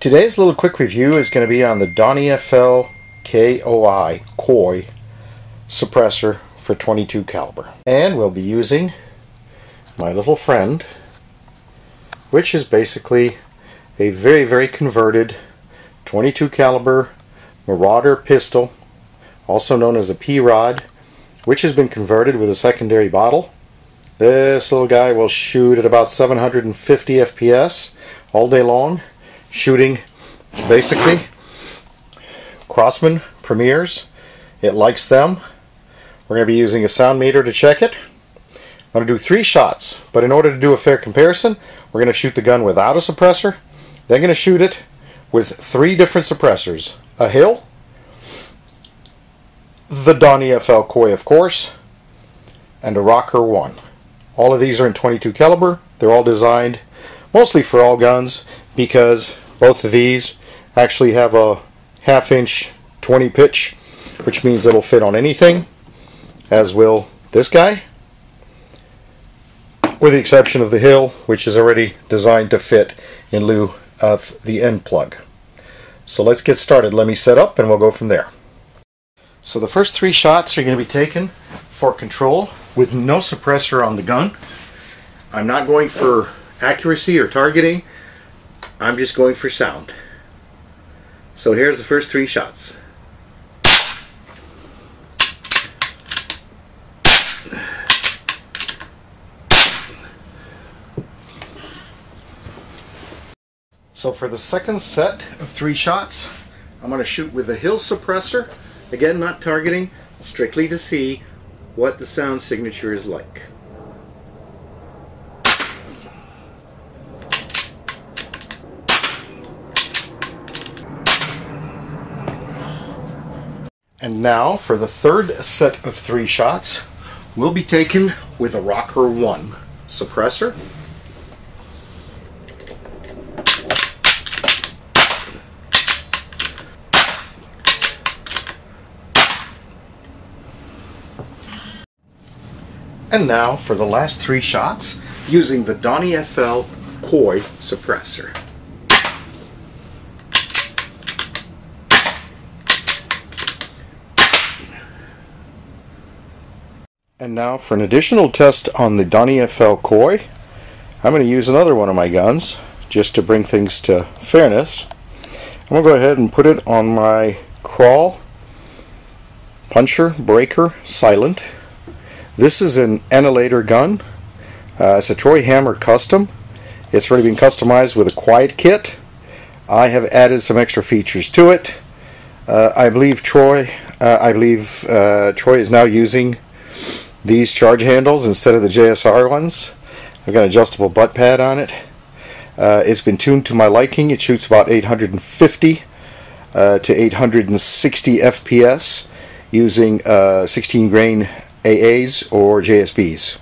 Today's little quick review is going to be on the DonnyFL KOI suppressor for 22 caliber. And we'll be using my little friend, which is basically a very converted 22 caliber Marauder Pistol, also known as a P-Rod, which has been converted with a secondary bottle. This little guy will shoot at about 750 FPS all day long, shooting basically Crossman premieres. It likes them. We're going to be using a sound meter to check it. I'm going to do 3 shots, but in order to do a fair comparison, we're going to shoot the gun without a suppressor, then going to shoot it with 3 different suppressors: a Hill, the DonnyFL KOI of course, and a Rocker1. All of these are in 22 caliber. They're all designed mostly for all guns because both of these actually have a 1/2 inch 20 pitch, which means it'll fit on anything, as will this guy, with the exception of the Hill, which is already designed to fit in lieu of the end plug. So let's get started. Let me set up and we'll go from there. So the first 3 shots are going to be taken for control with no suppressor on the gun. I'm not going for accuracy or targeting. I'm just going for sound. So here's the first 3 shots. So for the second set of 3 shots, I'm going to shoot with the Hill suppressor. Again, not targeting, strictly to see what the sound signature is like. And now for the third set of 3 shots, we'll be taken with a Rocker1 suppressor. And now for the last 3 shots, using the DonnyFL KOI suppressor. And now for an additional test on the DonnyFL KOI, I'm going to use another one of my guns, just to bring things to fairness. I'm going to go ahead and put it on my Crawl Puncher Breaker Silent. This is an annihilator gun. It's a Troy Hammer custom. It's already been customized with a quiet kit. I have added some extra features to it. I believe Troy is now using these charge handles instead of the JSR ones. I've got an adjustable butt pad on it. It's been tuned to my liking. It shoots about 850 to 860 FPS using 16 grain AAs or JSBs.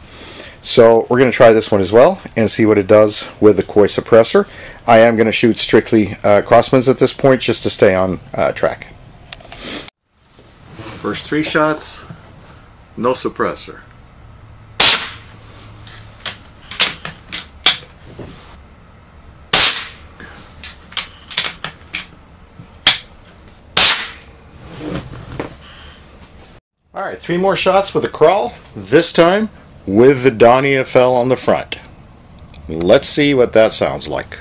So we're going to try this one as well and see what it does with the KOI suppressor. I am going to shoot strictly Crossmans at this point just to stay on track. First 3 shots, no suppressor. Alright, 3 more shots with a Crawl, this time with the DonnyFL on the front. Let's see what that sounds like.